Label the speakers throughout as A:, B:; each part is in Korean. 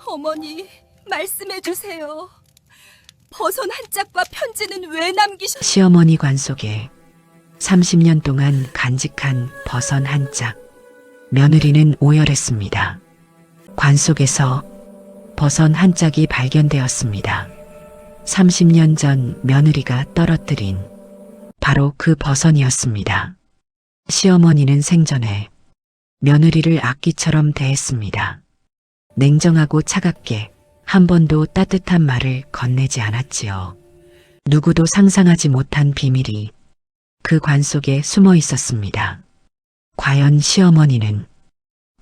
A: 어머니, 말씀해 주세요. 버선 한 짝과 편지는 왜 남기셨...
B: 시어머니 관 속에 30년 동안 간직한 버선 한 짝. 며느리는 오열했습니다. 관 속에서 버선 한 짝이 발견되었습니다. 30년 전 며느리가 떨어뜨린 바로 그 버선이었습니다. 시어머니는 생전에 며느리를 악기처럼 대했습니다. 냉정하고 차갑게 한 번도 따뜻한 말을 건네지 않았지요. 누구도 상상하지 못한 비밀이 그 관 속에 숨어 있었습니다. 과연 시어머니는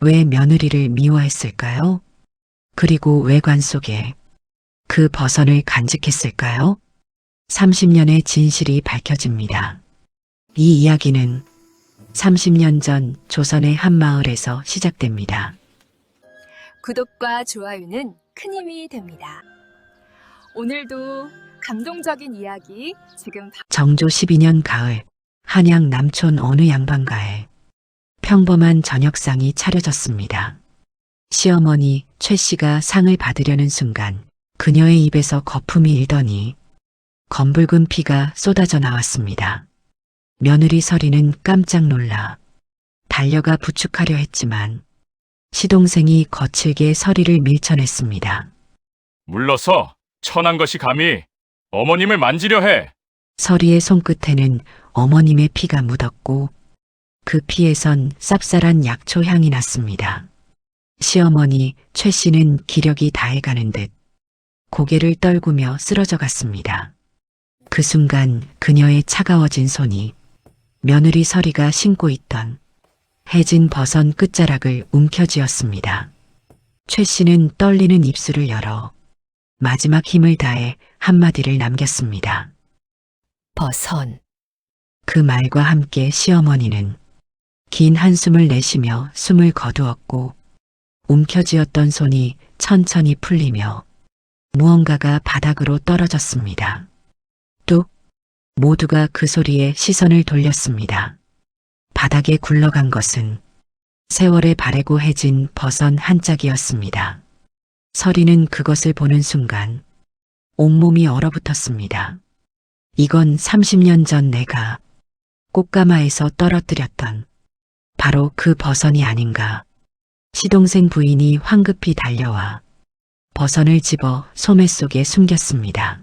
B: 왜 며느리를 미워했을까요? 그리고 왜 관 속에 그 버선을 간직했을까요? 30년의 진실이 밝혀집니다. 이 이야기는 30년 전 조선의 한 마을에서 시작됩니다.
A: 구독과 좋아요는 큰 힘이 됩니다. 오늘도 감동적인 이야기 지금
B: 정조 12년 가을 한양 남촌 어느 양반가에 평범한 저녁상이 차려졌습니다. 시어머니 최 씨가 상을 받으려는 순간 그녀의 입에서 거품이 일더니 검붉은 피가 쏟아져 나왔습니다. 며느리 서리는 깜짝 놀라 달려가 부축하려 했지만 시동생이 거칠게 서리를 밀쳐냈습니다.
C: 물러서 천한 것이 감히 어머님을 만지려 해.
B: 서리의 손끝에는 어머님의 피가 묻었고 그 피에선 쌉쌀한 약초 향이 났습니다. 시어머니 최 씨는 기력이 다해가는 듯 고개를 떨구며 쓰러져 갔습니다. 그 순간 그녀의 차가워진 손이 며느리 서리가 신고 있던 해진 버선 끝자락을 움켜쥐었습니다. 최 씨는 떨리는 입술을 열어 마지막 힘을 다해 한마디를 남겼습니다.
A: 버선.
B: 그 말과 함께 시어머니는 긴 한숨을 내쉬며 숨을 거두었고 움켜쥐었던 손이 천천히 풀리며 무언가가 바닥으로 떨어졌습니다. 뚝! 모두가 그 소리에 시선을 돌렸습니다. 바닥에 굴러간 것은 세월에 바래고 해진 버선 한 짝이었습니다. 서리는 그것을 보는 순간 온몸이 얼어붙었습니다. 이건 30년 전 내가 꽃가마에서 떨어뜨렸던 바로 그 버선이 아닌가. 시동생 부인이 황급히 달려와 버선을 집어 소매 속에 숨겼습니다.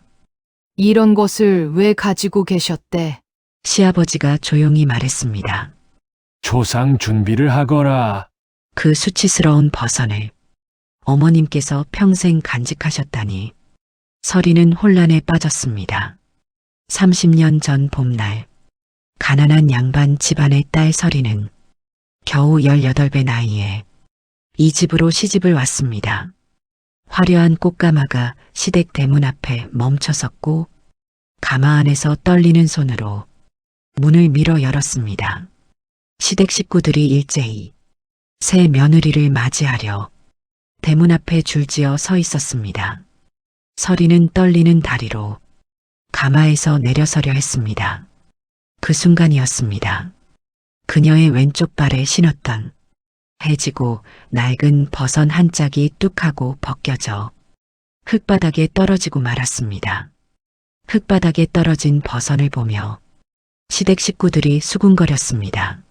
D: 이런 것을 왜 가지고 계셨대?
B: 시아버지가 조용히 말했습니다.
E: 조상 준비를 하거라.
B: 그 수치스러운 버선을 어머님께서 평생 간직하셨다니. 서리는 혼란에 빠졌습니다. 30년 전 봄날 가난한 양반 집안의 딸 서리는 겨우 18배 나이에 이 집으로 시집을 왔습니다. 화려한 꽃가마가 시댁 대문 앞에 멈춰섰고 가마 안에서 떨리는 손으로 문을 밀어 열었습니다. 시댁 식구들이 일제히 새 며느리를 맞이하려 대문 앞에 줄지어 서 있었습니다. 서리는 떨리는 다리로 가마에서 내려서려 했습니다. 그 순간이었습니다. 그녀의 왼쪽 발에 신었던 해지고 낡은 버선 한 짝이 뚝하고 벗겨져 흙바닥에 떨어지고 말았습니다. 흙바닥에 떨어진 버선을 보며 시댁 식구들이 수군거렸습니다.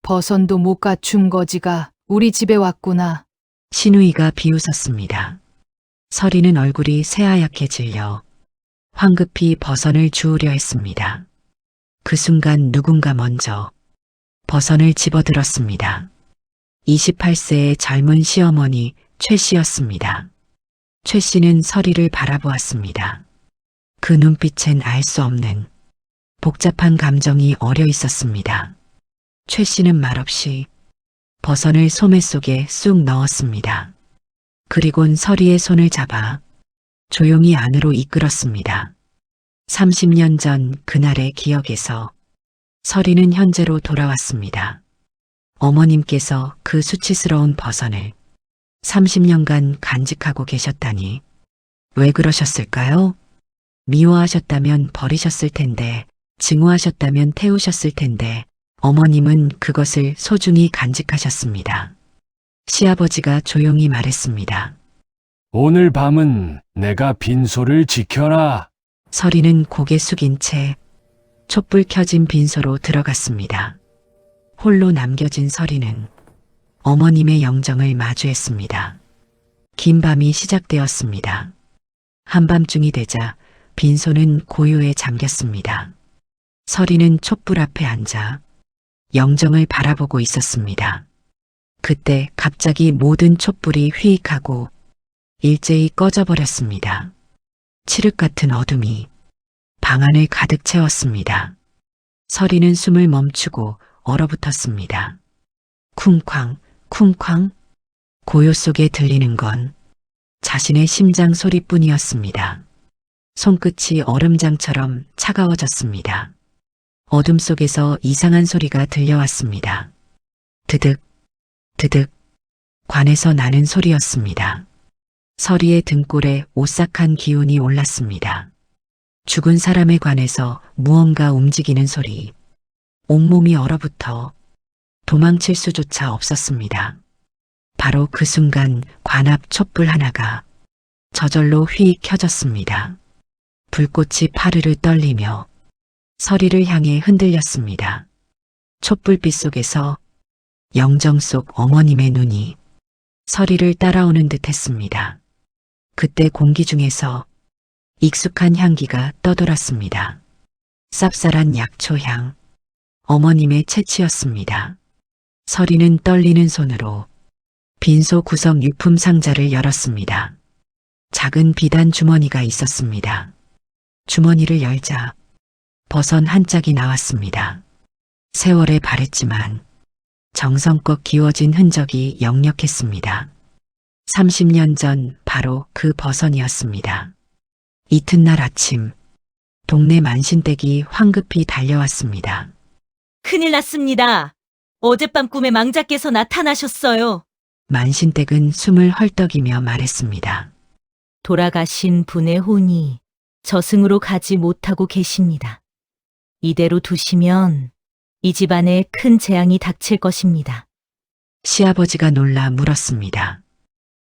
D: 버선도 못 갖춘 거지가 우리 집에 왔구나.
B: 시누이가 비웃었습니다. 서리는 얼굴이 새하얗게 질려 황급히 버선을 주우려 했습니다. 그 순간 누군가 먼저 버선을 집어들었습니다. 28세의 젊은 시어머니 최 씨였습니다. 최 씨는 서리를 바라보았습니다. 그 눈빛엔 알 수 없는 복잡한 감정이 어려 있었습니다. 최 씨는 말없이 버선을 소매 속에 쑥 넣었습니다. 그리곤 서리의 손을 잡아 조용히 안으로 이끌었습니다. 30년 전 그날의 기억에서 서리는 현재로 돌아왔습니다. 어머님께서 그 수치스러운 버선을 30년간 간직하고 계셨다니 왜 그러셨을까요? 미워하셨다면 버리셨을 텐데, 증오하셨다면 태우셨을 텐데 어머님은 그것을 소중히 간직하셨습니다. 시아버지가 조용히 말했습니다.
E: 오늘 밤은 내가 빈소를 지켜라.
B: 서리는 고개 숙인 채 촛불 켜진 빈소로 들어갔습니다. 홀로 남겨진 서리는 어머님의 영정을 마주했습니다. 긴 밤이 시작되었습니다. 한밤중이 되자 빈소는 고요에 잠겼습니다. 서리는 촛불 앞에 앉아 영정을 바라보고 있었습니다. 그때 갑자기 모든 촛불이 휘익하고 일제히 꺼져버렸습니다. 칠흑 같은 어둠이 방 안을 가득 채웠습니다. 서리는 숨을 멈추고 얼어붙었습니다. 쿵쾅, 쿵쾅. 고요 속에 들리는 건 자신의 심장 소리뿐이었습니다. 손끝이 얼음장처럼 차가워졌습니다. 어둠 속에서 이상한 소리가 들려왔습니다. 드득, 드득. 관에서 나는 소리였습니다. 서리의 등골에 오싹한 기운이 올랐습니다. 죽은 사람의 관에서 무언가 움직이는 소리. 온몸이 얼어붙어 도망칠 수조차 없었습니다. 바로 그 순간 관 앞 촛불 하나가 저절로 휘익 켜졌습니다. 불꽃이 파르르 떨리며 서리를 향해 흔들렸습니다. 촛불빛 속에서 영정 속 어머님의 눈이 서리를 따라오는 듯 했습니다. 그때 공기 중에서 익숙한 향기가 떠돌았습니다. 쌉쌀한 약초향, 어머님의 채취였습니다. 서리는 떨리는 손으로 빈소 구석 유품 상자를 열었습니다. 작은 비단 주머니가 있었습니다. 주머니를 열자 버선 한 짝이 나왔습니다. 세월에 바랬지만 정성껏 기워진 흔적이 역력했습니다. 30년 전 바로 그 버선이었습니다. 이튿날 아침, 동네 만신댁이 황급히 달려왔습니다.
F: 큰일 났습니다. 어젯밤 꿈에 망자께서 나타나셨어요.
B: 만신댁은 숨을 헐떡이며 말했습니다.
F: 돌아가신 분의 혼이 저승으로 가지 못하고 계십니다. 이대로 두시면 이 집안에 큰 재앙이 닥칠 것입니다.
B: 시아버지가 놀라 물었습니다.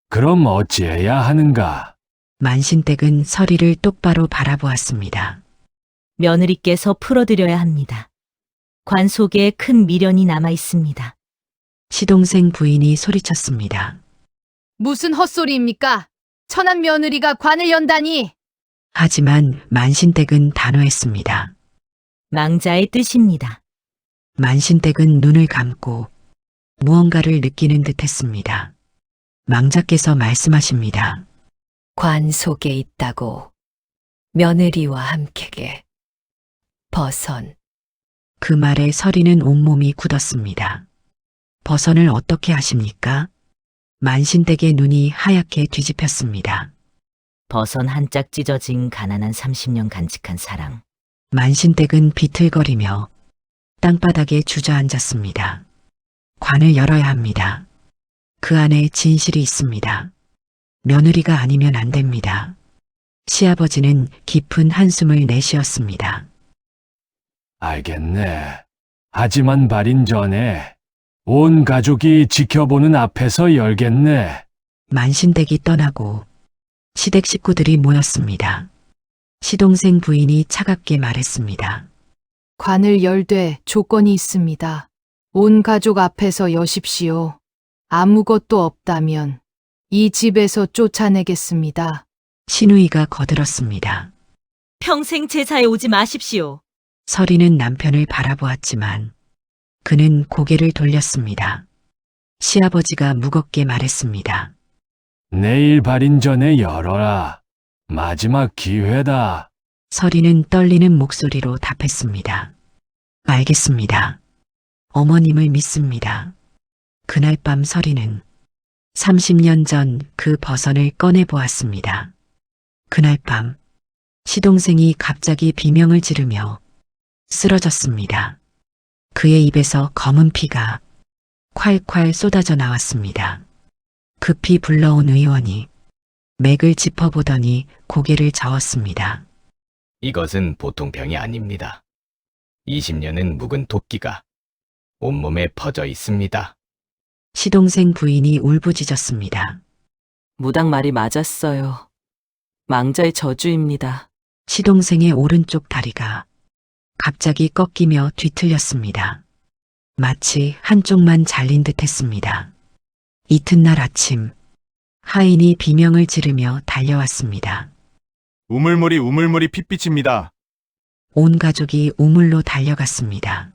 E: 그럼 어찌해야 하는가?
B: 만신댁은 서리를 똑바로 바라보았습니다.
F: 며느리께서 풀어드려야 합니다. 관 속에 큰 미련이 남아 있습니다.
B: 시동생 부인이 소리쳤습니다.
D: 무슨 헛소리입니까? 천한 며느리가 관을 연다니.
B: 하지만 만신댁은 단호했습니다.
F: 망자의 뜻입니다.
B: 만신댁은 눈을 감고 무언가를 느끼는 듯 했습니다. 망자께서 말씀하십니다.
G: 관 속에 있다고 며느리와 함께게 버선.
B: 그 말에 서리는 온몸이 굳었습니다. 버선을 어떻게 하십니까? 만신댁의 눈이 하얗게 뒤집혔습니다.
F: 버선 한 짝 찢어진 가난한 30년 간직한 사랑.
B: 만신댁은 비틀거리며 땅바닥에 주저앉았습니다. 관을 열어야 합니다. 그 안에 진실이 있습니다. 며느리가 아니면 안 됩니다. 시아버지는 깊은 한숨을 내쉬었습니다.
E: 알겠네. 하지만 발인 전에 온 가족이 지켜보는 앞에서 열겠네.
B: 만신댁이 떠나고 시댁 식구들이 모였습니다. 시동생 부인이 차갑게 말했습니다.
D: 관을 열되 조건이 있습니다. 온 가족 앞에서 여십시오. 아무것도 없다면 이 집에서 쫓아내겠습니다.
B: 신우이가 거들었습니다.
F: 평생 제사에 오지 마십시오.
B: 서리는 남편을 바라보았지만 그는 고개를 돌렸습니다. 시아버지가 무겁게 말했습니다.
E: 내일 발인 전에 열어라. 마지막 기회다.
B: 서리는 떨리는 목소리로 답했습니다. 알겠습니다. 어머님을 믿습니다. 그날 밤 서리는 30년 전 그 버선을 꺼내 보았습니다. 그날 밤 시동생이 갑자기 비명을 지르며 쓰러졌습니다. 그의 입에서 검은 피가 콸콸 쏟아져 나왔습니다. 급히 불러온 의원이 맥을 짚어보더니 고개를 저었습니다.
H: 이것은 보통 병이 아닙니다. 20년은 묵은 도끼가 온몸에 퍼져 있습니다.
B: 시동생 부인이 울부짖었습니다.
I: 무당 말이 맞았어요. 망자의 저주입니다.
B: 시동생의 오른쪽 다리가 갑자기 꺾이며 뒤틀렸습니다. 마치 한쪽만 잘린 듯 했습니다. 이튿날 아침, 하인이 비명을 지르며 달려왔습니다.
J: 우물물이 핏빛입니다.
B: 온 가족이 우물로 달려갔습니다.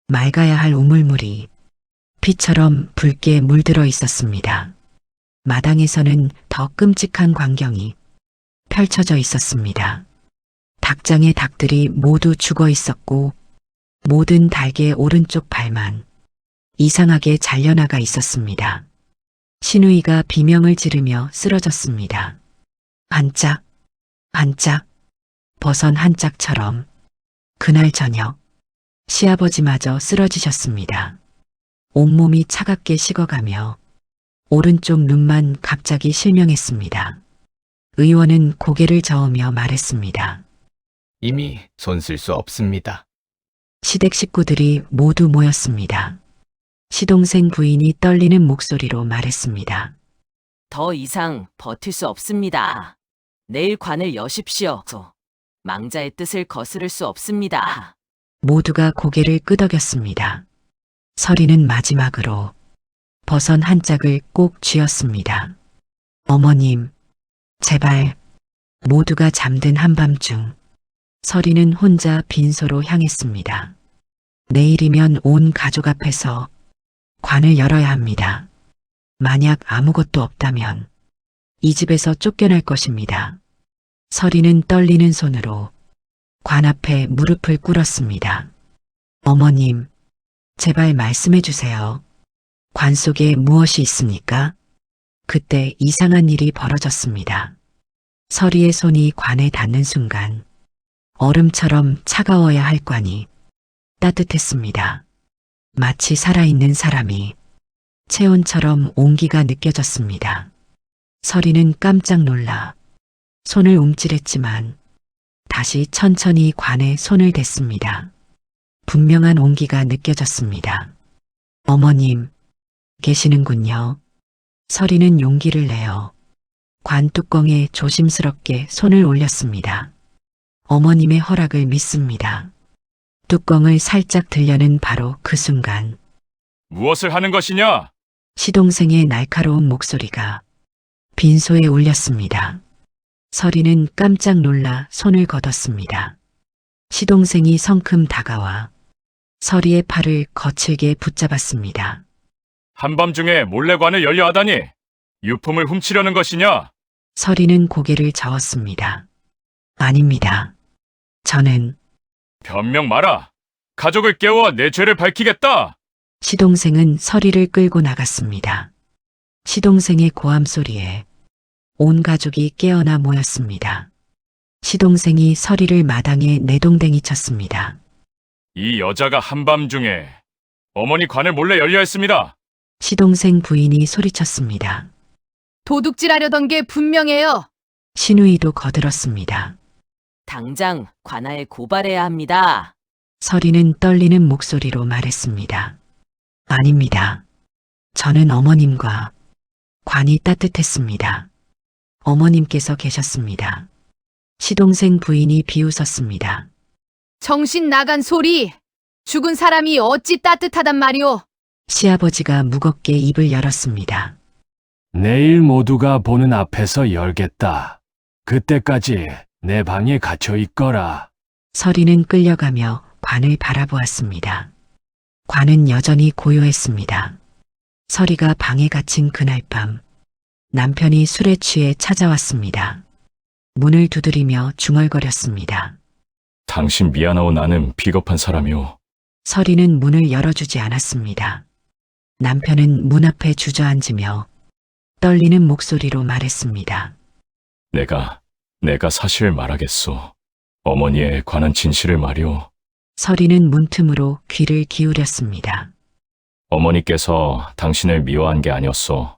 B: 맑아야 할 우물물이 피처럼 붉게 물들어 있었습니다. 마당에서는 더 끔찍한 광경이 펼쳐져 있었습니다. 닭장의 닭들이 모두 죽어 있었고 모든 닭의 오른쪽 발만 이상하게 잘려나가 있었습니다. 신우이가 비명을 지르며 쓰러졌습니다. 반짝, 반짝, 버선 한 짝처럼 그날 저녁 시아버지마저 쓰러지셨습니다. 온몸이 차갑게 식어가며 오른쪽 눈만 갑자기 실명했습니다. 의원은 고개를 저으며 말했습니다.
H: 이미 손 쓸 수 없습니다.
B: 시댁 식구들이 모두 모였습니다. 시동생 부인이 떨리는 목소리로 말했습니다.
I: 더 이상 버틸 수 없습니다. 내일 관을 여십시오. 망자의 뜻을 거스를 수 없습니다.
B: 모두가 고개를 끄덕였습니다. 서리는 마지막으로 버선 한 짝을 꼭 쥐었습니다. 어머님, 제발. 모두가 잠든 한밤중 서리는 혼자 빈소로 향했습니다. 내일이면 온 가족 앞에서 관을 열어야 합니다. 만약 아무것도 없다면 이 집에서 쫓겨날 것입니다. 서리는 떨리는 손으로 관 앞에 무릎을 꿇었습니다. 어머님, 제발 말씀해 주세요. 관 속에 무엇이 있습니까? 그때 이상한 일이 벌어졌습니다. 서리의 손이 관에 닿는 순간 얼음처럼 차가워야 할 관이 따뜻했습니다. 마치 살아있는 사람이 체온처럼 온기가 느껴졌습니다. 서리는 깜짝 놀라 손을 움찔했지만 다시 천천히 관에 손을 댔습니다. 분명한 온기가 느껴졌습니다. 어머님, 계시는군요. 서리는 용기를 내어 관 뚜껑에 조심스럽게 손을 올렸습니다. 어머님의 허락을 믿습니다. 뚜껑을 살짝 들려는 바로 그 순간
C: 무엇을 하는 것이냐?
B: 시동생의 날카로운 목소리가 빈소에 울렸습니다. 서리는 깜짝 놀라 손을 걷었습니다. 시동생이 성큼 다가와 서리의 팔을 거칠게 붙잡았습니다.
C: 한밤중에 몰래 관을 열려 하다니 유품을 훔치려는 것이냐?
B: 서리는 고개를 저었습니다. 아닙니다. 저는
C: 변명 마라. 가족을 깨워 내 죄를 밝히겠다.
B: 시동생은 서리를 끌고 나갔습니다. 시동생의 고함 소리에 온 가족이 깨어나 모였습니다. 시동생이 서리를 마당에 내동댕이 쳤습니다.
C: 이 여자가 한밤중에 어머니 관을 몰래 열려 했습니다.
B: 시동생 부인이 소리쳤습니다.
D: 도둑질하려던 게 분명해요.
B: 신우이도 거들었습니다.
I: 당장 관아에 고발해야 합니다.
B: 서리는 떨리는 목소리로 말했습니다. 아닙니다. 저는 어머님과 관이 따뜻했습니다. 어머님께서 계셨습니다. 시동생 부인이 비웃었습니다.
D: 정신 나간 소리. 죽은 사람이 어찌 따뜻하단 말이오.
B: 시아버지가 무겁게 입을 열었습니다.
E: 내일 모두가 보는 앞에서 열겠다. 그때까지 내 방에 갇혀 있거라.
B: 서리는 끌려가며 관을 바라보았습니다. 관은 여전히 고요했습니다. 서리가 방에 갇힌 그날 밤 남편이 술에 취해 찾아왔습니다. 문을 두드리며 중얼거렸습니다.
C: 당신 미안하오. 나는 비겁한 사람이오.
B: 서리는 문을 열어주지 않았습니다. 남편은 문 앞에 주저앉으며 떨리는 목소리로 말했습니다.
C: 내가 사실을 말하겠소. 어머니에 관한 진실을 말이오.
B: 서리는 문틈으로 귀를 기울였습니다.
C: 어머니께서 당신을 미워한 게 아니었소.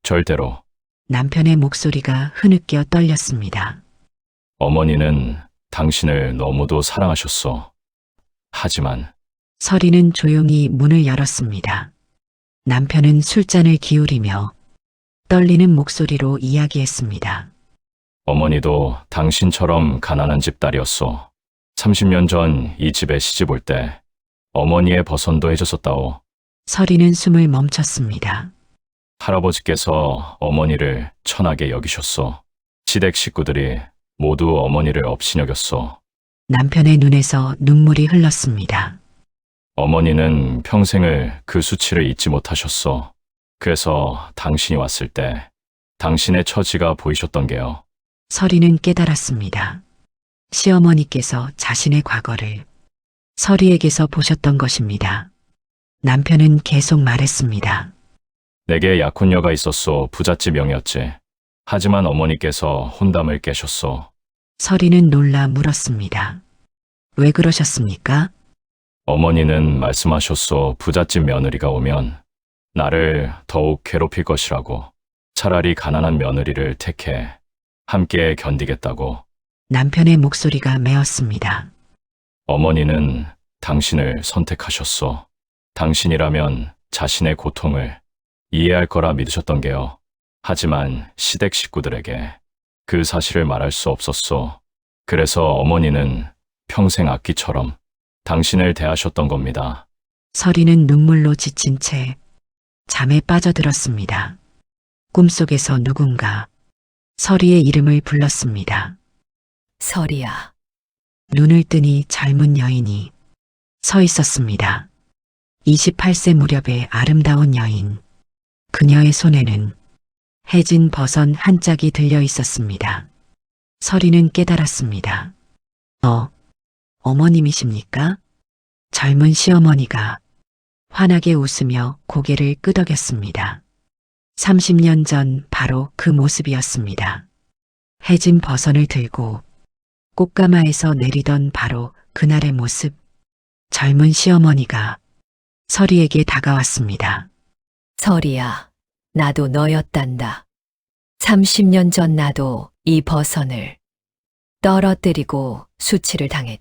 C: 절대로.
B: 남편의 목소리가 흐느껴 떨렸습니다.
C: 어머니는 당신을 너무도 사랑하셨소. 하지만
B: 서리는 조용히 문을 열었습니다. 남편은 술잔을 기울이며 떨리는 목소리로 이야기했습니다.
C: 어머니도 당신처럼 가난한 집 딸이었소. 30년 전 이 집에 시집 올 때 어머니의 버선도 해줬었다오.
B: 서리는 숨을 멈췄습니다.
C: 할아버지께서 어머니를 천하게 여기셨소. 시댁 식구들이 모두 어머니를 업신여겼소.
B: 남편의 눈에서 눈물이 흘렀습니다.
C: 어머니는 평생을 그 수치를 잊지 못하셨소. 그래서 당신이 왔을 때 당신의 처지가 보이셨던 게요.
B: 서리는 깨달았습니다. 시어머니께서 자신의 과거를 서리에게서 보셨던 것입니다. 남편은 계속 말했습니다.
C: 내게 약혼녀가 있었소. 부잣집 명이었지. 하지만 어머니께서 혼담을 깨셨소.
B: 서리는 놀라 물었습니다. 왜 그러셨습니까?
C: 어머니는 말씀하셨소. 부잣집 며느리가 오면 나를 더욱 괴롭힐 것이라고. 차라리 가난한 며느리를 택해 함께 견디겠다고.
B: 남편의 목소리가 메었습니다.
C: 어머니는 당신을 선택하셨소. 당신이라면 자신의 고통을 이해할 거라 믿으셨던 게요. 하지만 시댁 식구들에게 그 사실을 말할 수 없었소. 그래서 어머니는 평생 악귀처럼 당신을 대하셨던 겁니다.
B: 서리는 눈물로 지친 채 잠에 빠져들었습니다. 꿈속에서 누군가 서리의 이름을 불렀습니다.
G: 서리야.
B: 눈을 뜨니 젊은 여인이 서 있었습니다. 28세 무렵의 아름다운 여인. 그녀의 손에는 해진 버선 한 짝이 들려 있었습니다. 서리는 깨달았습니다. 어머님이십니까? 젊은 시어머니가 환하게 웃으며 고개를 끄덕였습니다. 30년 전 바로 그 모습이었습니다. 해진 버선을 들고 꽃가마에서 내리던 바로 그날의 모습. 젊은 시어머니가 서리에게 다가왔습니다.
G: 서리야, 나도 너였단다. 30년 전 나도 이 버선을 떨어뜨리고 수치를 당했.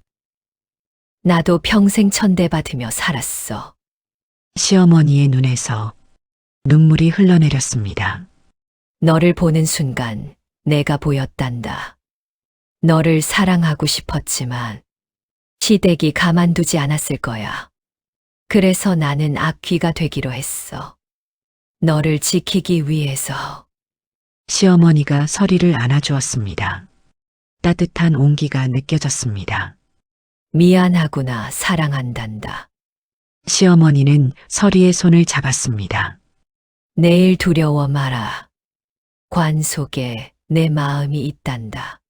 G: 나도 평생 천대받으며 살았어.
B: 시어머니의 눈에서 눈물이 흘러내렸습니다.
G: 너를 보는 순간 내가 보였단다. 너를 사랑하고 싶었지만 시댁이 가만두지 않았을 거야. 그래서 나는 악귀가 되기로 했어. 너를 지키기 위해서.
B: 시어머니가 서리를 안아주었습니다. 따뜻한 온기가 느껴졌습니다.
G: 미안하구나, 사랑한단다.
B: 시어머니는 서리의 손을 잡았습니다.
G: 내일 두려워 마라. 관 속에 내 마음이 있단다.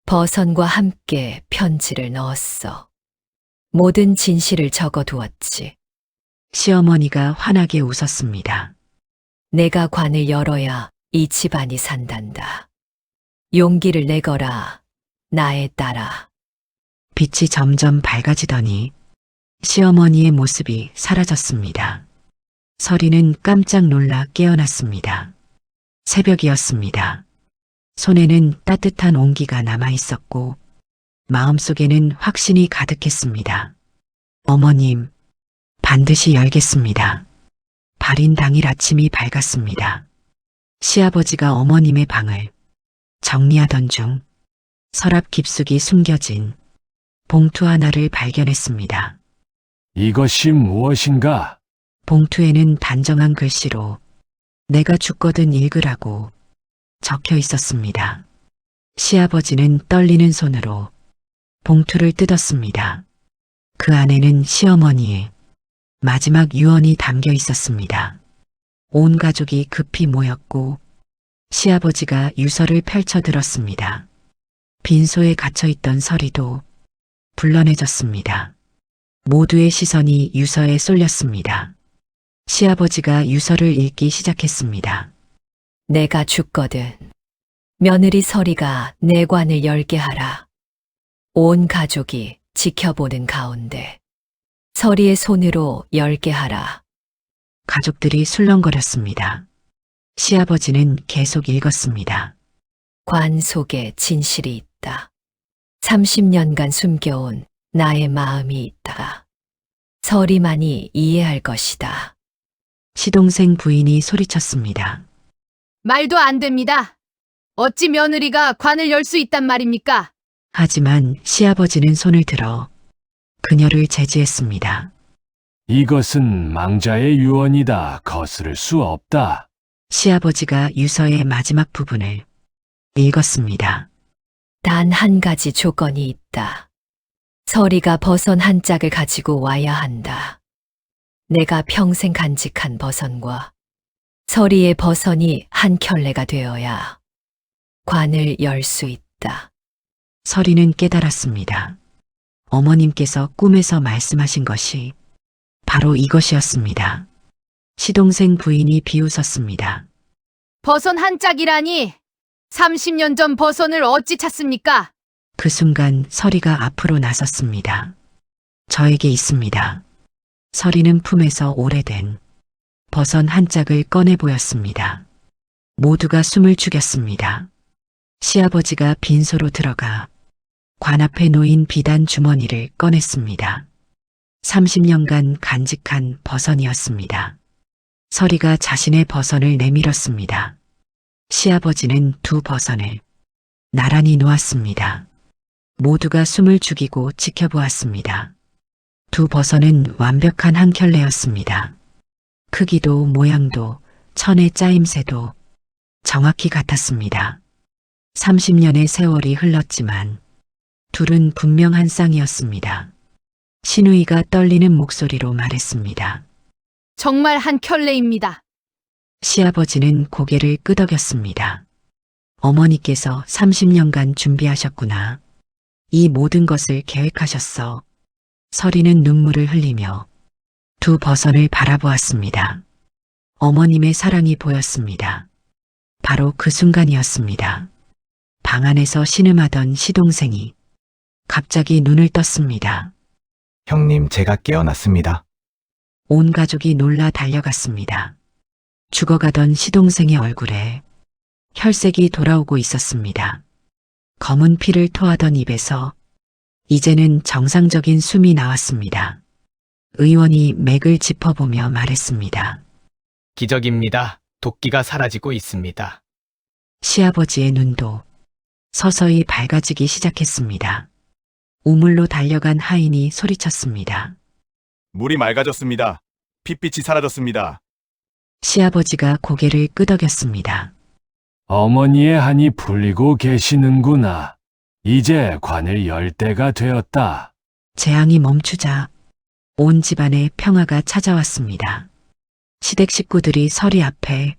G: 버선과 함께 편지를 넣었어. 모든 진실을 적어두었지.
B: 시어머니가 환하게 웃었습니다.
G: 내가 관을 열어야 이 집안이 산단다. 용기를 내거라, 나의 딸아.
B: 빛이 점점 밝아지더니 시어머니의 모습이 사라졌습니다. 서리는 깜짝 놀라 깨어났습니다. 새벽이었습니다. 손에는 따뜻한 온기가 남아 있었고 마음속에는 확신이 가득했습니다. 어머님, 반드시 열겠습니다. 발인 당일 아침이 밝았습니다. 시아버지가 어머님의 방을 정리하던 중 서랍 깊숙이 숨겨진 봉투 하나를 발견했습니다.
E: 이것이 무엇인가?
B: 봉투에는 단정한 글씨로 내가 죽거든 읽으라고 적혀 있었습니다. 시아버지는 떨리는 손으로 봉투를 뜯었습니다. 그 안에는 시어머니의 마지막 유언이 담겨 있었습니다. 온 가족이 급히 모였고 시아버지가 유서를 펼쳐 들었습니다. 빈소에 갇혀있던 서리도 불러내졌습니다. 모두의 시선이 유서에 쏠렸습니다. 시아버지가 유서를 읽기 시작했습니다.
G: 내가 죽거든. 며느리 서리가 내 관을 열게 하라. 온 가족이 지켜보는 가운데 서리의 손으로 열게 하라.
B: 가족들이 술렁거렸습니다. 시아버지는 계속 읽었습니다.
G: 관 속에 진실이 있다. 30년간 숨겨온 나의 마음이 있다. 서리만이 이해할 것이다.
B: 시동생 부인이 소리쳤습니다.
D: 말도 안 됩니다. 어찌 며느리가 관을 열 수 있단 말입니까?
B: 하지만 시아버지는 손을 들어 그녀를 제지했습니다.
E: 이것은 망자의 유언이다. 거스를 수 없다.
B: 시아버지가 유서의 마지막 부분을 읽었습니다.
G: 단 한 가지 조건이 있다. 서리가 버선 한 짝을 가지고 와야 한다. 내가 평생 간직한 버선과 서리의 버선이 한 켤레가 되어야 관을 열 수 있다.
B: 서리는 깨달았습니다. 어머님께서 꿈에서 말씀하신 것이 바로 이것이었습니다. 시동생 부인이 비웃었습니다.
D: 버선 한 짝이라니 30년 전 버선을 어찌 찾습니까?
B: 그 순간 서리가 앞으로 나섰습니다. 저에게 있습니다. 서리는 품에서 오래된 버선 한 짝을 꺼내 보였습니다. 모두가 숨을 죽였습니다. 시아버지가 빈소로 들어가 관 앞에 놓인 비단 주머니를 꺼냈습니다. 30년간 간직한 버선이었습니다. 서리가 자신의 버선을 내밀었습니다. 시아버지는 두 버선을 나란히 놓았습니다. 모두가 숨을 죽이고 지켜보았습니다. 두 버선은 완벽한 한 켤레였습니다. 크기도 모양도 천의 짜임새도 정확히 같았습니다. 30년의 세월이 흘렀지만 둘은 분명한 쌍이었습니다. 신우이가 떨리는 목소리로 말했습니다.
D: 정말 한 켤레입니다.
B: 시아버지는 고개를 끄덕였습니다. 어머니께서 30년간 준비하셨구나. 이 모든 것을 계획하셨어. 서리는 눈물을 흘리며 두 버선을 바라보았습니다. 어머님의 사랑이 보였습니다. 바로 그 순간이었습니다. 방 안에서 신음하던 시동생이 갑자기 눈을 떴습니다.
H: 형님, 제가 깨어났습니다.
B: 온 가족이 놀라 달려갔습니다. 죽어가던 시동생의 얼굴에 혈색이 돌아오고 있었습니다. 검은 피를 토하던 입에서 이제는 정상적인 숨이 나왔습니다. 의원이 맥을 짚어보며 말했습니다.
H: 기적입니다. 도끼가 사라지고 있습니다.
B: 시아버지의 눈도 서서히 밝아지기 시작했습니다. 우물로 달려간 하인이 소리쳤습니다.
J: 물이 맑아졌습니다. 핏빛이 사라졌습니다.
B: 시아버지가 고개를 끄덕였습니다.
E: 어머니의 한이 풀리고 계시는구나. 이제 관을 열 때가 되었다.
B: 재앙이 멈추자 온 집안에 평화가 찾아왔습니다. 시댁 식구들이 서리 앞에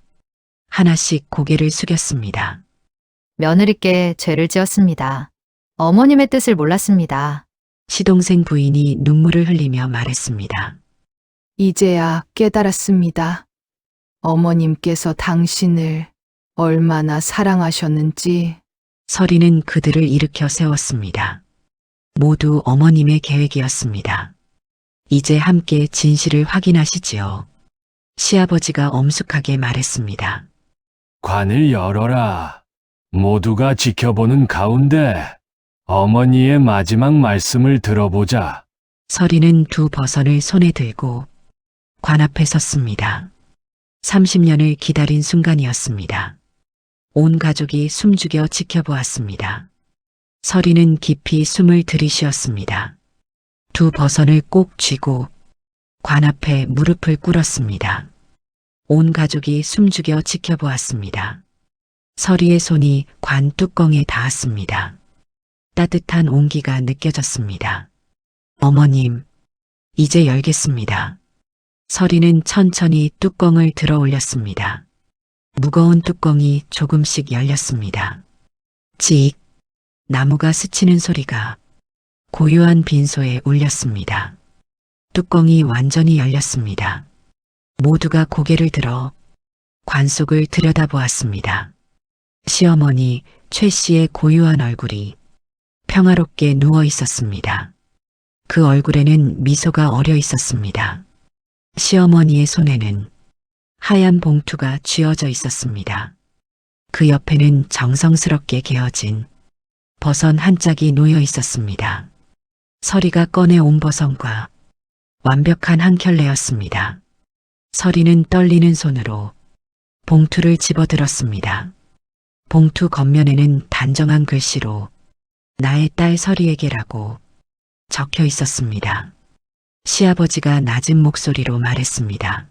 B: 하나씩 고개를 숙였습니다.
D: 며느리께 죄를 지었습니다. 어머님의 뜻을 몰랐습니다.
B: 시동생 부인이 눈물을 흘리며 말했습니다.
K: 이제야 깨달았습니다. 어머님께서 당신을 얼마나 사랑하셨는지.
B: 서리는 그들을 일으켜 세웠습니다. 모두 어머님의 계획이었습니다. 이제 함께 진실을 확인하시지요. 시아버지가 엄숙하게 말했습니다.
E: 관을 열어라. 모두가 지켜보는 가운데 어머니의 마지막 말씀을 들어보자.
B: 서리는 두 버선을 손에 들고 관 앞에 섰습니다. 30년을 기다린 순간이었습니다. 온 가족이 숨죽여 지켜보았습니다. 서리는 깊이 숨을 들이쉬었습니다. 두 버선을 꼭 쥐고 관 앞에 무릎을 꿇었습니다. 온 가족이 숨죽여 지켜보았습니다. 서리의 손이 관 뚜껑에 닿았습니다. 따뜻한 온기가 느껴졌습니다. 어머님, 이제 열겠습니다. 서리는 천천히 뚜껑을 들어 올렸습니다. 무거운 뚜껑이 조금씩 열렸습니다. 직, 나무가 스치는 소리가 고요한 빈소에 울렸습니다. 뚜껑이 완전히 열렸습니다. 모두가 고개를 들어 관 속을 들여다보았습니다. 시어머니 최 씨의 고요한 얼굴이 평화롭게 누워 있었습니다. 그 얼굴에는 미소가 어려 있었습니다. 시어머니의 손에는 하얀 봉투가 쥐어져 있었습니다. 그 옆에는 정성스럽게 개어진 버선 한 짝이 놓여 있었습니다. 서리가 꺼내온 버선과 완벽한 한 켤레였습니다. 서리는 떨리는 손으로 봉투를 집어들었습니다. 봉투 겉면에는 단정한 글씨로 나의 딸 서리에게라고 적혀 있었습니다. 시아버지가 낮은 목소리로 말했습니다.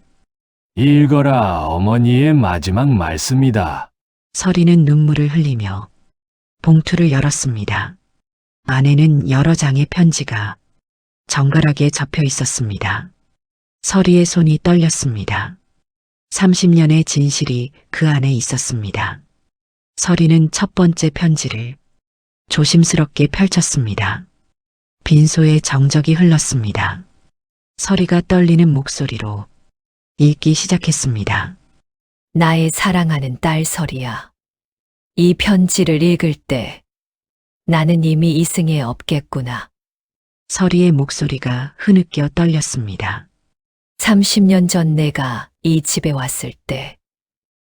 E: 읽어라, 어머니의 마지막 말씀이다.
B: 서리는 눈물을 흘리며 봉투를 열었습니다. 안에는 여러 장의 편지가 정갈하게 접혀 있었습니다. 서리의 손이 떨렸습니다. 30년의 진실이 그 안에 있었습니다. 서리는 첫 번째 편지를 조심스럽게 펼쳤습니다. 빈소에 정적이 흘렀습니다. 서리가 떨리는 목소리로 읽기 시작했습니다.
G: 나의 사랑하는 딸 서리야. 이 편지를 읽을 때 나는 이미 이승에 없겠구나.
B: 서리의 목소리가 흐느껴 떨렸습니다.
G: 30년 전 내가 이 집에 왔을 때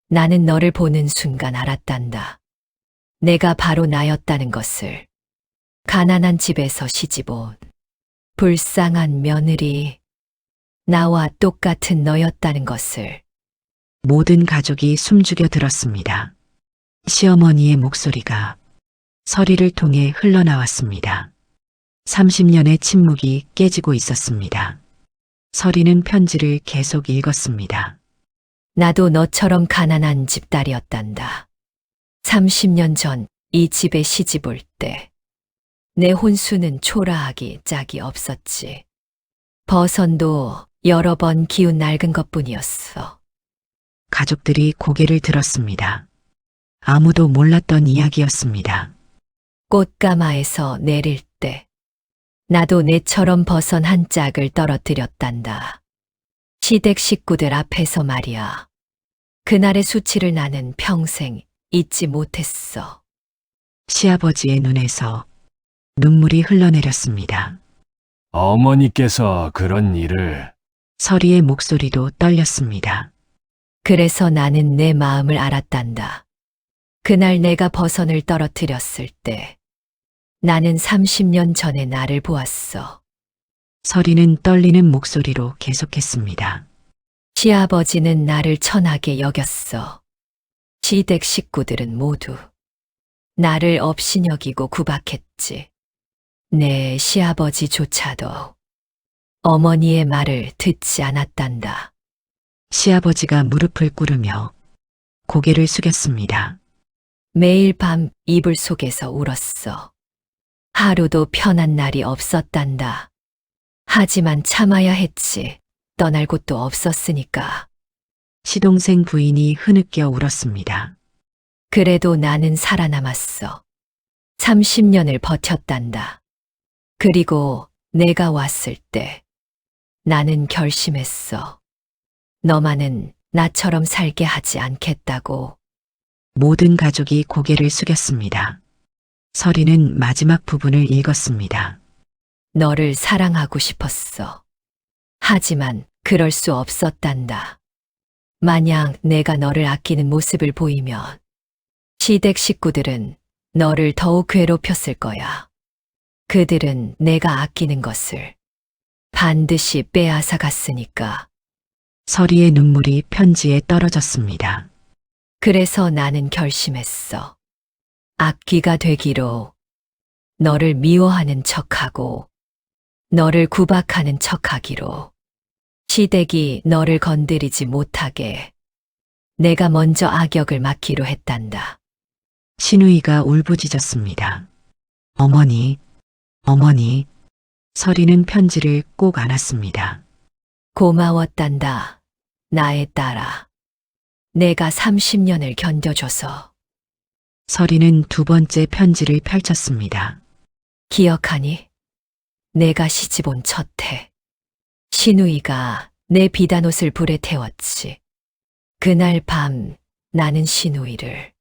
G: 나는 너를 보는 순간 알았단다. 내가 바로 나였다는 것을. 가난한 집에서 시집온 불쌍한 며느리, 나와 똑같은 너였다는 것을.
B: 모든 가족이 숨죽여 들었습니다. 시어머니의 목소리가 서리를 통해 흘러나왔습니다. 30년의 침묵이 깨지고 있었습니다. 서리는 편지를 계속 읽었습니다.
G: 나도 너처럼 가난한 집딸이었단다. 30년 전 이 집에 시집 올 때 내 혼수는 초라하기 짝이 없었지. 버선도 여러 번 기운 낡은 것뿐이었어.
B: 가족들이 고개를 들었습니다. 아무도 몰랐던 이야기였습니다.
G: 꽃가마에서 내릴 때 나도 내처럼 버선 한 짝을 떨어뜨렸단다. 시댁 식구들 앞에서 말이야. 그날의 수치를 나는 평생 잊지 못했어.
B: 시아버지의 눈에서 눈물이 흘러내렸습니다.
E: 어머니께서 그런 일을.
B: 서리의 목소리도 떨렸습니다.
G: 그래서 나는 내 마음을 알았단다. 그날 내가 버선을 떨어뜨렸을 때 나는 30년 전의 나를 보았어.
B: 서리는 떨리는 목소리로 계속했습니다.
G: 시아버지는 나를 천하게 여겼어. 시댁 식구들은 모두 나를 업신여기고 구박했지. 내 시아버지조차도 어머니의 말을 듣지 않았단다.
B: 시아버지가 무릎을 꿇으며 고개를 숙였습니다.
G: 매일 밤 이불 속에서 울었어. 하루도 편한 날이 없었단다. 하지만 참아야 했지. 떠날 곳도 없었으니까.
B: 시동생 부인이 흐느껴 울었습니다.
G: 그래도 나는 살아남았어. 30년을 버텼단다. 그리고 내가 왔을 때 나는 결심했어. 너만은 나처럼 살게 하지 않겠다고.
B: 모든 가족이 고개를 숙였습니다. 서리는 마지막 부분을 읽었습니다.
G: 너를 사랑하고 싶었어. 하지만 그럴 수 없었단다. 만약 내가 너를 아끼는 모습을 보이면 시댁 식구들은 너를 더욱 괴롭혔을 거야. 그들은 내가 아끼는 것을 반드시 빼앗아 갔으니까.
B: 서리의 눈물이 편지에 떨어졌습니다.
G: 그래서 나는 결심했어. 악귀가 되기로. 너를 미워하는 척하고 너를 구박하는 척하기로. 시댁이 너를 건드리지 못하게 내가 먼저 악역을 맡기로 했단다.
B: 신우이가 울부짖었습니다. 어머니, 어머니. 서리는 편지를 꼭 안았습니다.
G: 고마웠단다. 나의 딸아. 내가 30년을 견뎌줘서.
B: 서리는 두 번째 편지를 펼쳤습니다.
G: 기억하니? 내가 시집 온 첫 해. 신우이가 내 비단옷을 불에 태웠지. 그날 밤 나는 신우이를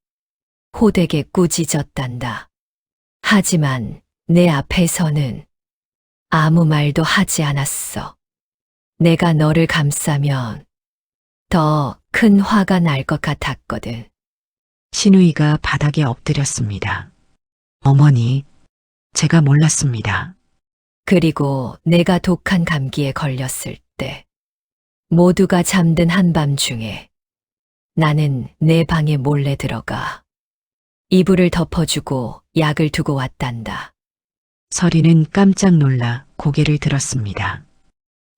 G: 호되게 꾸짖었단다. 하지만 내 앞에서는 아무 말도 하지 않았어. 내가 너를 감싸면 더 큰 화가 날 것 같았거든.
B: 신우이가 바닥에 엎드렸습니다. 어머니, 제가 몰랐습니다.
G: 그리고 내가 독한 감기에 걸렸을 때 모두가 잠든 한밤중에 나는 내 방에 몰래 들어가 이불을 덮어주고 약을 두고 왔단다.
B: 서리는 깜짝 놀라 고개를 들었습니다.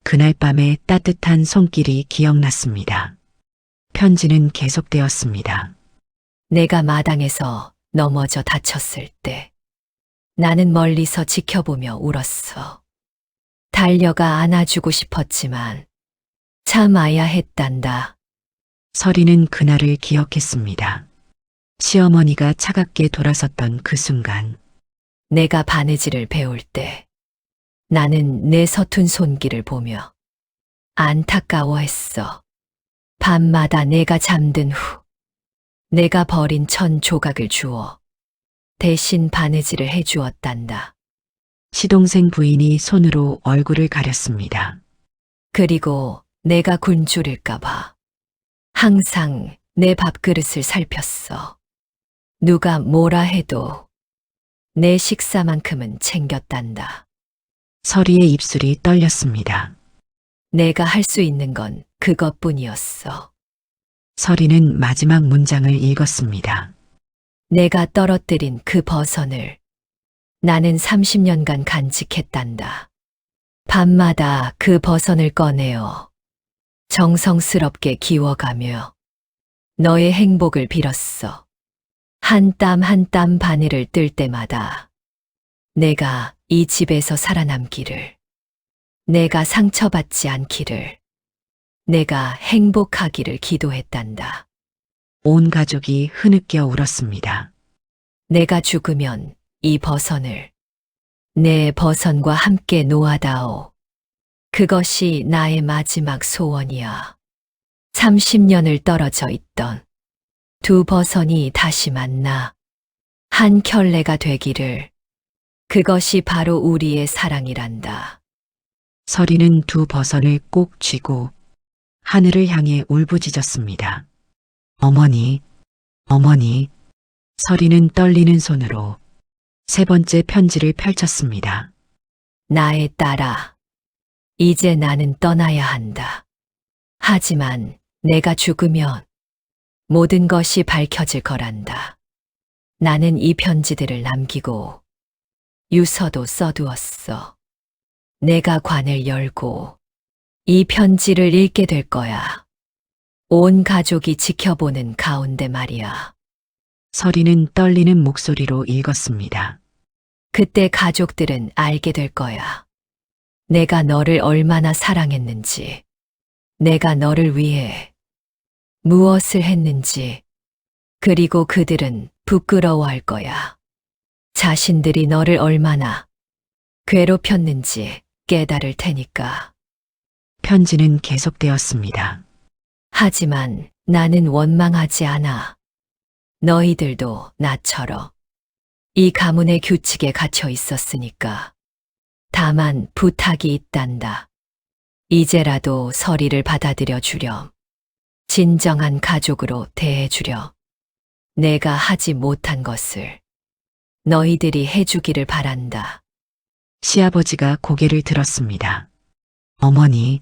B: 그날 밤의 따뜻한 손길이 기억났습니다. 편지는 계속되었습니다.
G: 내가 마당에서 넘어져 다쳤을 때 나는 멀리서 지켜보며 울었어. 달려가 안아주고 싶었지만 참아야 했단다.
B: 서리는 그날을 기억했습니다. 시어머니가 차갑게 돌아섰던 그 순간
G: 내가 바느질을 배울 때 나는 내 서툰 손길을 보며 안타까워했어. 밤마다 내가 잠든 후 내가 버린 천 조각을 주어 대신 바느질을 해주었단다.
B: 시동생 부인이 손으로 얼굴을 가렸습니다.
G: 그리고 내가 굶주릴까봐 항상 내 밥그릇을 살폈어. 누가 뭐라 해도 내 식사만큼은 챙겼단다.
B: 서리의 입술이 떨렸습니다.
G: 내가 할 수 있는 건 그것뿐이었어.
B: 서리는 마지막 문장을 읽었습니다.
G: 내가 떨어뜨린 그 버선을 나는 30년간 간직했단다. 밤마다 그 버선을 꺼내어 정성스럽게 기워가며 너의 행복을 빌었어. 한 땀 한 땀 바늘을 뜰 때마다 내가 이 집에서 살아남기를, 내가 상처받지 않기를, 내가 행복하기를 기도했단다.
B: 온 가족이 흐느껴 울었습니다.
G: 내가 죽으면 이 버선을 내 버선과 함께 놓아다오. 그것이 나의 마지막 소원이야. 30년을 떨어져 있던 두 버선이 다시 만나 한 켤레가 되기를. 그것이 바로 우리의 사랑이란다.
B: 서리는 두 버선을 꼭 쥐고 하늘을 향해 울부짖었습니다. 어머니, 어머니. 서리는 떨리는 손으로 세 번째 편지를 펼쳤습니다.
G: 나의 딸아, 이제 나는 떠나야 한다. 하지만 내가 죽으면 모든 것이 밝혀질 거란다. 나는 이 편지들을 남기고 유서도 써두었어. 내가 관을 열고 이 편지를 읽게 될 거야. 온 가족이 지켜보는 가운데 말이야.
B: 서리는 떨리는 목소리로 읽었습니다.
G: 그때 가족들은 알게 될 거야. 내가 너를 얼마나 사랑했는지, 내가 너를 위해 무엇을 했는지, 그리고 그들은 부끄러워할 거야. 자신들이 너를 얼마나 괴롭혔는지 깨달을 테니까.
B: 편지는 계속되었습니다.
G: 하지만 나는 원망하지 않아. 너희들도 나처럼 이 가문의 규칙에 갇혀 있었으니까. 다만 부탁이 있단다. 이제라도 서리를 받아들여 주렴. 진정한 가족으로 대해 주렴. 내가 하지 못한 것을 너희들이 해주기를 바란다.
B: 시아버지가 고개를 들었습니다. 어머니,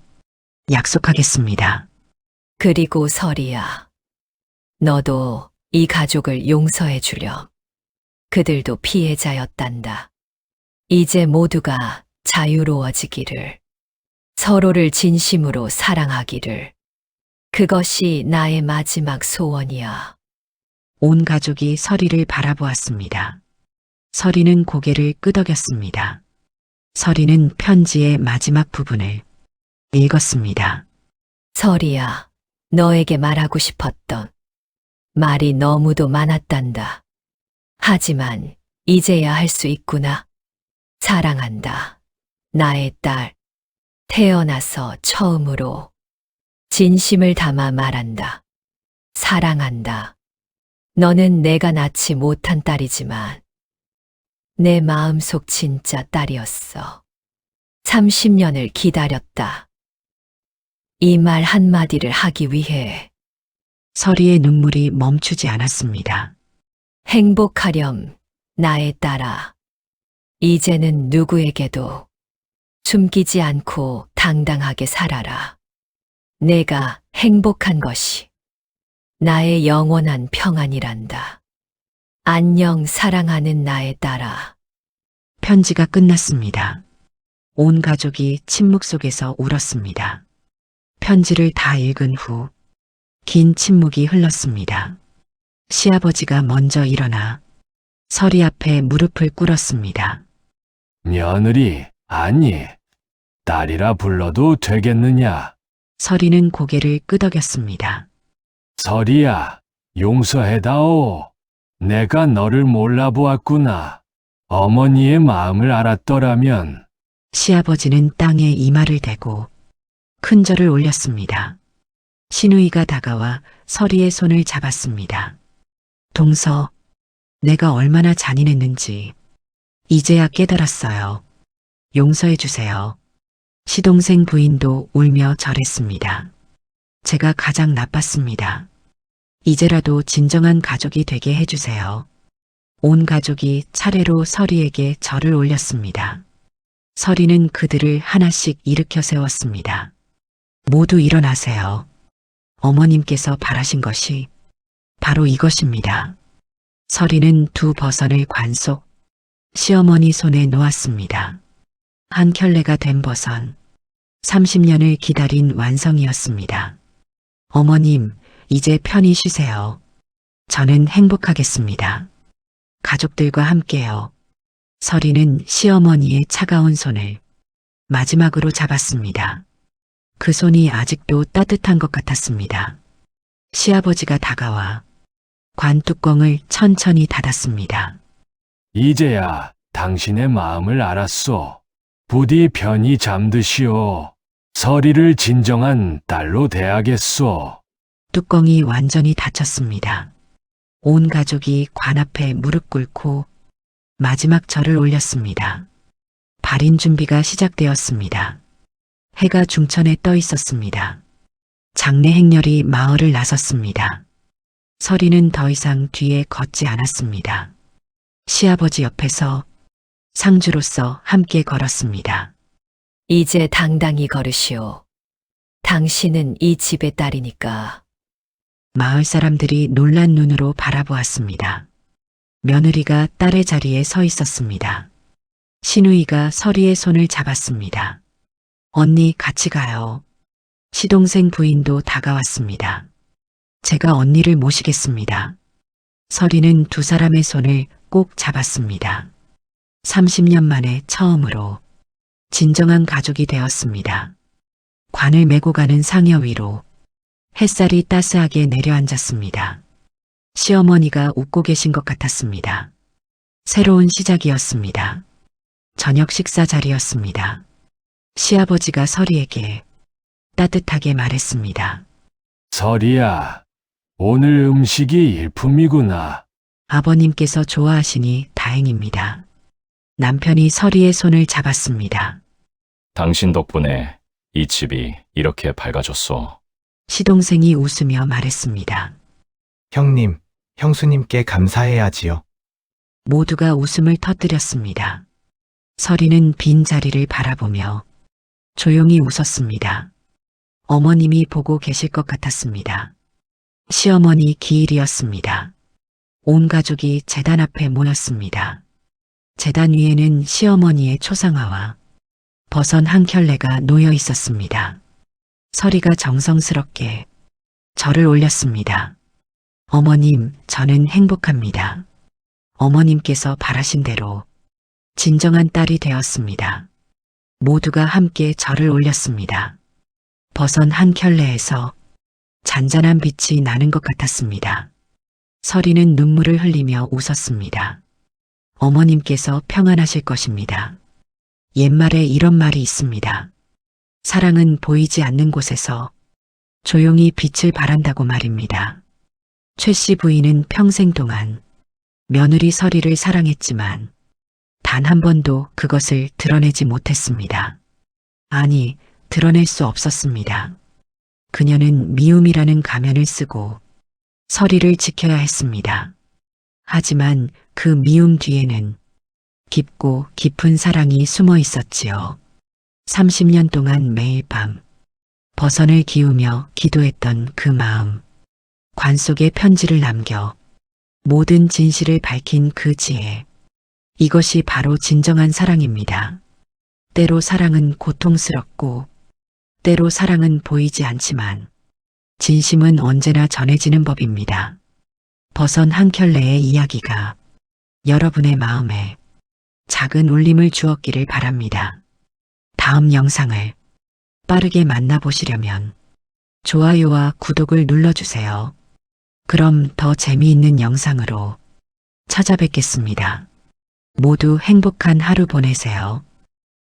B: 약속하겠습니다.
G: 그리고 서리야, 너도 이 가족을 용서해 주렴. 그들도 피해자였단다. 이제 모두가 자유로워지기를, 서로를 진심으로 사랑하기를. 그것이 나의 마지막 소원이야.
B: 온 가족이 서리를 바라보았습니다. 서리는 고개를 끄덕였습니다. 서리는 편지의 마지막 부분을 읽었습니다.
G: 서리야, 너에게 말하고 싶었던 말이 너무도 많았단다. 하지만 이제야 할 수 있구나. 사랑한다. 나의 딸. 태어나서 처음으로 진심을 담아 말한다. 사랑한다. 너는 내가 낳지 못한 딸이지만 내 마음속 진짜 딸이었어. 30년을 기다렸다. 이 말 한마디를 하기 위해.
B: 서리의 눈물이 멈추지 않았습니다.
G: 행복하렴, 나의 딸아. 이제는 누구에게도 숨기지 않고 당당하게 살아라. 내가 행복한 것이 나의 영원한 평안이란다. 안녕 사랑하는 나의 딸아.
B: 편지가 끝났습니다. 온 가족이 침묵 속에서 울었습니다. 편지를 다 읽은 후 긴 침묵이 흘렀습니다. 시아버지가 먼저 일어나 서리 앞에 무릎을 꿇었습니다.
E: 며느리, 아니, 딸이라 불러도 되겠느냐?
B: 서리는 고개를 끄덕였습니다.
E: 서리야, 용서해다오. 내가 너를 몰라보았구나. 어머니의 마음을 알았더라면.
B: 시아버지는 땅에 이마를 대고 큰 절을 올렸습니다. 시누이가 다가와 서리의 손을 잡았습니다. 동서, 내가 얼마나 잔인했는지 이제야 깨달았어요. 용서해 주세요. 시동생 부인도 울며 절했습니다. 제가 가장 나빴습니다. 이제라도 진정한 가족이 되게 해주세요. 온 가족이 차례로 서리에게 절을 올렸습니다. 서리는 그들을 하나씩 일으켜 세웠습니다. 모두 일어나세요. 어머님께서 바라신 것이 바로 이것입니다. 서리는 두 버선을 관 속 시어머니 손에 놓았습니다. 한 켤레가 된 버선, 30년을 기다린 완성이었습니다. 어머님, 이제 편히 쉬세요. 저는 행복하겠습니다. 가족들과 함께요. 서리는 시어머니의 차가운 손을 마지막으로 잡았습니다. 그 손이 아직도 따뜻한 것 같았습니다. 시아버지가 다가와 관 뚜껑을 천천히 닫았습니다.
E: 이제야 당신의 마음을 알았소. 부디 편히 잠드시오. 서리를 진정한 딸로 대하겠소.
B: 뚜껑이 완전히 닫혔습니다. 온 가족이 관 앞에 무릎 꿇고 마지막 절을 올렸습니다. 발인 준비가 시작되었습니다. 해가 중천에 떠 있었습니다. 장례 행렬이 마을을 나섰습니다. 서리는 더 이상 뒤에 걷지 않았습니다. 시아버지 옆에서 상주로서 함께 걸었습니다.
G: 이제 당당히 걸으시오. 당신은 이 집의 딸이니까.
B: 마을 사람들이 놀란 눈으로 바라보았습니다. 며느리가 딸의 자리에 서 있었습니다. 시누이가 서리의 손을 잡았습니다. 언니 같이 가요. 시동생 부인도 다가왔습니다. 제가 언니를 모시겠습니다. 서리는 두 사람의 손을 꼭 잡았습니다. 30년 만에 처음으로 진정한 가족이 되었습니다. 관을 메고 가는 상여 위로 햇살이 따스하게 내려앉았습니다. 시어머니가 웃고 계신 것 같았습니다. 새로운 시작이었습니다. 저녁 식사 자리였습니다. 시아버지가 서리에게 따뜻하게 말했습니다.
E: 서리야, 오늘 음식이 일품이구나.
B: 아버님께서 좋아하시니 다행입니다. 남편이 서리의 손을 잡았습니다.
C: 당신 덕분에 이 집이 이렇게 밝아졌소.
B: 시동생이 웃으며 말했습니다.
H: 형님, 형수님께 감사해야지요.
B: 모두가 웃음을 터뜨렸습니다. 서리는 빈 자리를 바라보며 조용히 웃었습니다. 어머님이 보고 계실 것 같았습니다. 시어머니 기일이었습니다. 온 가족이 제단 앞에 모였습니다. 제단 위에는 시어머니의 초상화와 버선 한 켤레가 놓여 있었습니다. 서리가 정성스럽게 절을 올렸습니다. 어머님, 저는 행복합니다. 어머님께서 바라신 대로 진정한 딸이 되었습니다. 모두가 함께 절을 올렸습니다. 버선 한 켤레에서 잔잔한 빛이 나는 것 같았습니다. 서리는 눈물을 흘리며 웃었습니다. 어머님께서 평안하실 것입니다. 옛말에 이런 말이 있습니다. 사랑은 보이지 않는 곳에서 조용히 빛을 발한다고 말입니다. 최 씨 부인은 평생 동안 며느리 서리를 사랑했지만 단 한 번도 그것을 드러내지 못했습니다. 아니, 드러낼 수 없었습니다. 그녀는 미움이라는 가면을 쓰고 서리를 지켜야 했습니다. 하지만 그 미움 뒤에는 깊고 깊은 사랑이 숨어 있었지요. 30년 동안 매일 밤 버선을 기우며 기도했던 그 마음. 관 속에 편지를 남겨 모든 진실을 밝힌 그 지혜. 이것이 바로 진정한 사랑입니다. 때로 사랑은 고통스럽고, 때로 사랑은 보이지 않지만, 진심은 언제나 전해지는 법입니다. 버선 한 켤레의 이야기가 여러분의 마음에 작은 울림을 주었기를 바랍니다. 다음 영상을 빠르게 만나보시려면 좋아요와 구독을 눌러주세요. 그럼 더 재미있는 영상으로 찾아뵙겠습니다. 모두 행복한 하루 보내세요.